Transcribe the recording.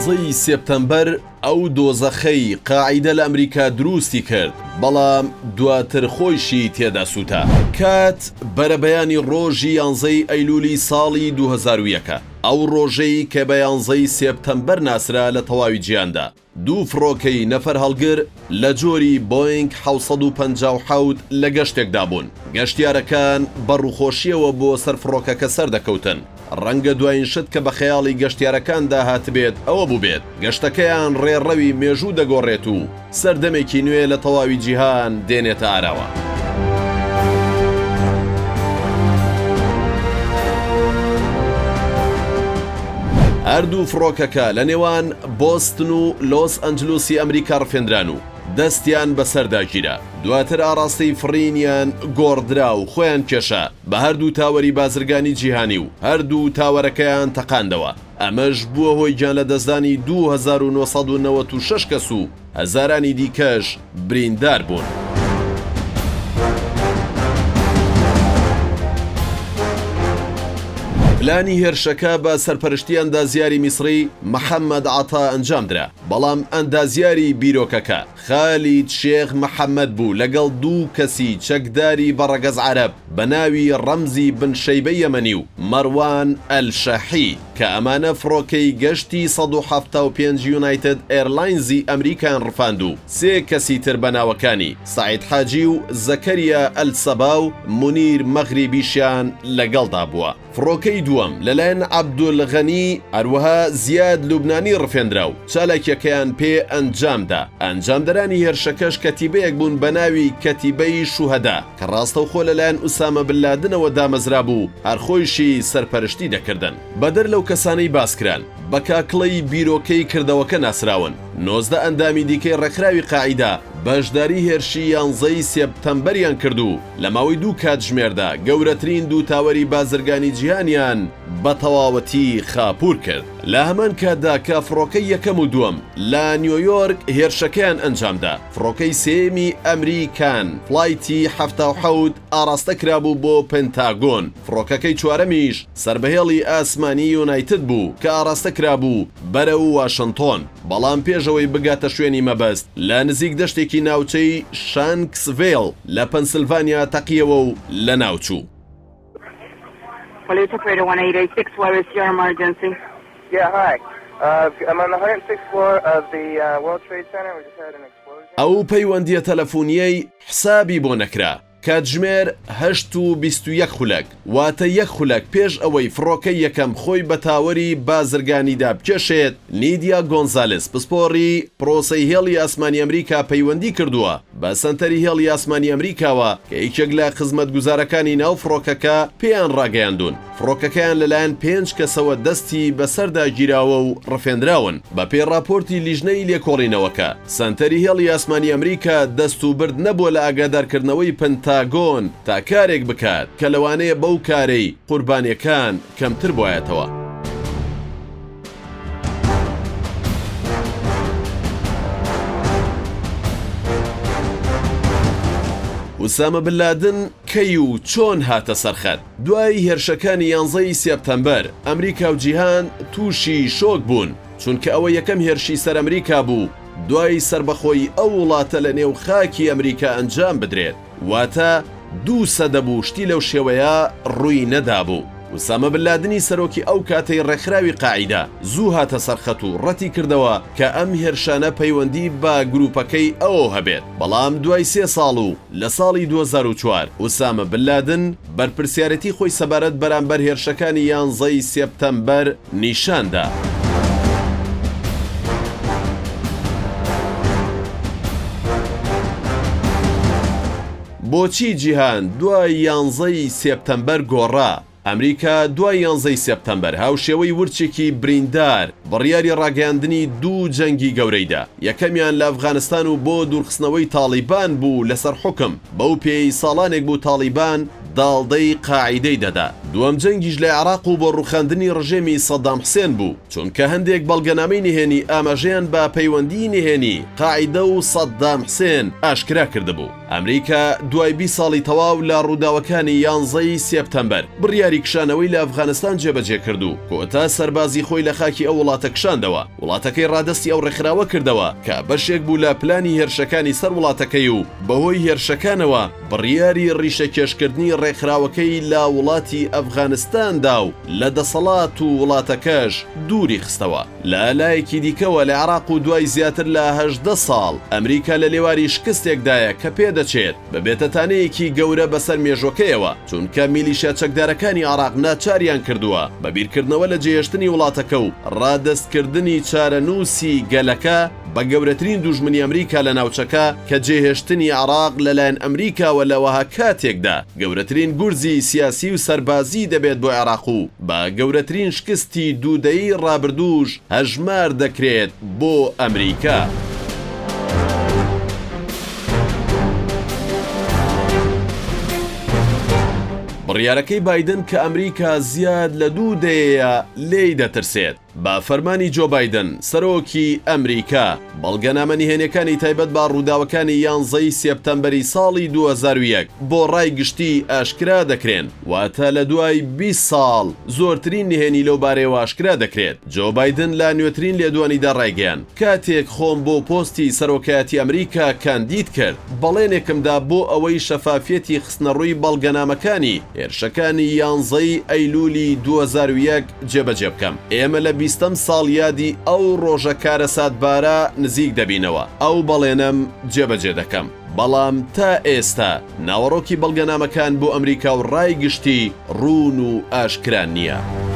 11 سپتەمبەر ئەو دۆزەخەی قاعیدە لە ئەمریکا دروستی کرد، بەڵام دواتر خۆیشی تێدا سووتا. کات بەرەبەیانی ڕۆژی 11 ئەیلولی ساڵی 2001 ئەو ڕۆژەی کە بە 11 سپتەمبەر ناسرا لە تەواوی جیهاندا. دوو فڕۆکەی نەفەر هەڵگر لە جۆری بۆینگ 757 لە گەشتێکدا بوون. گەشتیارەکان بەڕووخۆشیەوە بۆ سەر فڕۆکەکە سەردەکەوتن. ڕەنگە دوایین شت کە بە خەیاڵی گەشتیارەکاندا هاتبێت ئەوە بوو بێت گەشتەکەیان ڕێڕەوی مێژوو دەگۆڕێت و سەردەمێکی نوێ لە تەواوی جیهان دێنێتە ئاراوە. هەردوو فڕۆکەکە لە نێوان بۆستن و لۆس ئەنجلوسی ئەمریکا ڕفێنران و دەستیان بەسەرداگیرە. دواتر ئاڕاستەی فڕینیان گۆڕدرا و خۆیان کێشە بە هەردوو تاوەری بازرگانی جیهانی و هەردوو تاوەرەکەیان تەقاندەوە. ئەمەش بووە هۆی گیان لە دەستدانی 2996 کەس و هەزارانی دیکەش بریندار بوون. پلانی هێرشەکە بە سەرپەرشتی ئەندازیاری میسری محەممەد عەتا ئەنجامدرا، بەڵام ئەندازیاری بیرۆکەکە خالید شێخ محەممەد بوو لەگەڵ دوو کەسی چەکداری بەڕەگەز عەرەب بە ناوی ڕەمزی بن شەیبە یەمەنی و مەروان ئەلشەحی کە ئەمانە فڕۆکەی گەشتی 175 یونایتد ئێرلاینزی ئەمریکان ڕفاند و سێ کەسی تر بەناوەکانی سعید حاجی و زەکەریا ئەلسەبا و مونیر مەغریبیشیان لەگەڵدا بووە. فڕۆکەی دووەم لەلایەن عەبدولغەنی هەروەها زیاد لوبنانی ڕفێنرا و چالاکیەکەیان پێ ئەنجامدا. ئەنجامدەرانی هێرشەکەش کەتیبەیەک بوون بە ناوی کەتیبەی شوهەدا کە ڕاستەوخۆ لەلایەن ئوسامە بن لادنەوە دامەزرا بوو، هەرخۆیشی سەرپەرشتی دەکردن. بەدەر لەو کەسانەی باسکران بە کاکڵەی بیرۆکەی کردەوەکە ناسراون. 19 ئەندامی دیکەی ڕێکخراوی قاعیدە بەشداری هێرشی 11 سپتەمبەریان کردو لە ماوەی دوو کاتژمێردا گەورەترین دوو تاوەری بازرگانی جیهانیان بە تەواوەتی خاپور کرد. لە هەمان کاتدا کە فڕۆکەی یەکەم و دووەم لە نیویۆرک هێرشەکەیان ئەنجامدا، فڕۆکەی سێمی ئەمریکان فلایتی 77 ئاراستە کرابوو بۆ پێنتاگۆن. فڕۆکەکەی چوارەمیش سربەهێڵی ئاسمانی یونایتد بوو کە ئاراستە کرابوو بەرەو واشنتۆن، بەڵام پێشەوەی بگاتە شوێنی مەبەست لە نزیک دەشتێکی ناوچەی شانکسڤیل لە پەنسیلڤانیا تەقیەوە و لە ناوچوو. Police operator 1886, where is your emergency? Yeah, hi. I'm on the 106th floor of the World Trade Center. We just had an explosion. ئەو پەیوەندیە تەلەفۆنیەی حسابی بۆ نەکرا. کاتژمێر 8:21 خولەک، واتە یەک خولەک پێش ئەوەی فڕۆکەی یەکەم خۆی بە تاوەری بازرگانیدا بکێشێت، نیدیا گۆنزالێس پسپۆڕی پرۆسەی هێڵی ئاسمانی ئەمریکا پەیوەندی کردووە بە سەنتەری هێڵی ئاسمانی ئەمریکاوە کە یەکێک لە خزمەتگوزارەکانی ناو فڕۆکەکە پێیان ڕاگەیاندون. فڕۆکەکەیان لەلایەن 5 کەسەوە دەستی بەسەردا گیراوە و ڕفێنراون. بە پێی راپۆرتی لیژنەی لێکۆڵینەوەکە سەنتەری هێڵی ئاسمانی ئەمریکا دەست و برد نەبووە لە ئاگادارکردنەوەی پەنتاگۆن تا کارێک بکات کە لەوانەیە بەو کارەی قوربانیەکان کەمتر بۆیەتەوە. ئوسامە بن لادن کەی و چۆن هاتە سەرخەت؟ دوای هێرشەکانی 11 سپتەمبەر ئەمریکا و جیهان تووشی شۆک بوون، چونکە ئەوە یەکەم هێرشی سەر ئەمریکا بوو دوای سربەخۆی ئەو وڵاتە لە نێو خاکی ئەمریکا ئەنجام بدرێت، واتە 2 سەدە بوو شتی لەو شێوەیە ڕووی نەدابوو. ئوسامە بن لادنی سەرۆکی ئەو کاتەی ڕێکخراوی قاعیدە زوو هاتە سەرخەت و ڕەتی کردەوە کە ئەم هێرشانە پەیوەندی بە گروپەکەی ئەوە هەبێت. بەڵام دوای 3 ساڵ و لە ساڵی 2004 ئوسامە بن لادن بەرپرسیارەتی خۆی سەبارەت بەرامبەر هێرشەکانی 11 سپتەمبەر نیشاندا. بۆچی جیهان دوای 11 سپتەمبەر گۆڕا؟ ئەمریکا دوای 11 سپتەمبەر هاوشێوەی ورچێکی بریندار بڕیاری ڕاگەیاندنی دوو جەنگی گەورەیدا. یەکەمیان لە ئەفغانستان و بۆ دوورخستنەوەی تاڵیبان بوو لەسەر حوکم، بەو پێی ساڵانێک بوو تاڵیبان داڵدەی قاعیدەی دەدا. دووەم جەنگیش لە عێراق و بۆ ڕوخاندنی ڕژێمی سەدام حسێن بوو چونکە هەندێک بەڵگەنامەی نهێنی ئاماژەیان بە پەیوەندی نهێنی قاعیدە و سەدام حسێن ئاشکرا کردبوو. ئەمریکا دوای 20 ساڵی تەواو لە ڕووداوەکانی 11 سێپتەمبەر بڕیاری کشانەوەی لە ئەفغانستان جێبەجێ کردو کۆتا سەربازی خۆی لە خاکی ئەو وڵاتە کشاندەوە. وڵاتەکەی ڕادستی ئەو ڕێکخراوە کردەوە کە بەشێک بوو لە پلانی هێرشەکانی سەر وڵاتەکەی و بەهۆی هێرشەکانەوە بڕیاری ڕیشەکێشکردنی ڕێکخراوەکەی لە وڵاتی ئەفغانستاندا و لە دەسەڵات و وڵاتەکەش دووری خستەوە. لە لایەکی دیکەوە لە عێراق و دوای زیاتر لە 18 ساڵ ئەمریکا لە لێواری شکستێکدایە کە پێدەچێت بە بێتەتانەیەکی گەورە بەسەر مێژوەکەیەوە چونکە میلیشیا چەکدارەکانی عێراق ناچاریان کردووە بە بیرکردنەوە لە جێهێشتنی وڵاتەکە و ڕادەستکردنی چارەنووسی گەلەکە بە گەورەترین دوژمنی ئەمریکا لە ناوچەکە کە جێهێشتنی عێراق لەلایەن ئەمریکاوە لەوەها کاتێکدا گەورەترین گورزی سیاسی و سەربازی دەبێت بۆ عێراق و بە گەورەترین شکستی دوودەیی ڕابردووش هەژمار دەکرێت بۆ ئەمریکا. بڕیارەکەی بایدن کە ئەمریکا زیاد لە دوودەیە لێی دەترسێت. با فەرمانی جۆ بایدن سەرۆکی ئەمریکا بەڵگەنامە نهێنیەکانی تایبەت با ڕووداوەکانی 11 سێپتەمبەری ساڵی 2001 بۆ ڕای گشتی ئاشکرا دەکرێن واتە لە دوای 20 ساڵ زۆرترین نهێنی لەو بارەیەوە ئاشکرا دەکرێت. جۆ بایدن لا نوێترین لێدوانیدا ڕایگەیاند کاتێک خۆم بۆ پۆستی سەرۆکایەتی ئەمریکا کاندید کرد بەڵێنێکمدا بۆ ئەوەی شەفافیەتی خستنەڕووی بەڵگەنامەکانی هێرشەکانی 11 ئەیلولی 2001 جێبەجێ بکەم. ئێمە لە 20م ساڵ یادی ئەو ڕۆژە کارە ساتبارە نزیک دەبینەوە. ئەو بەڵێنم جێبەجێ دەکەم. بەڵام تا ئێستا ناوەڕۆکی بەڵگەنامەکان بۆ ئەمریکا و ڕای گشتی ڕوون و ئاشکران نییە.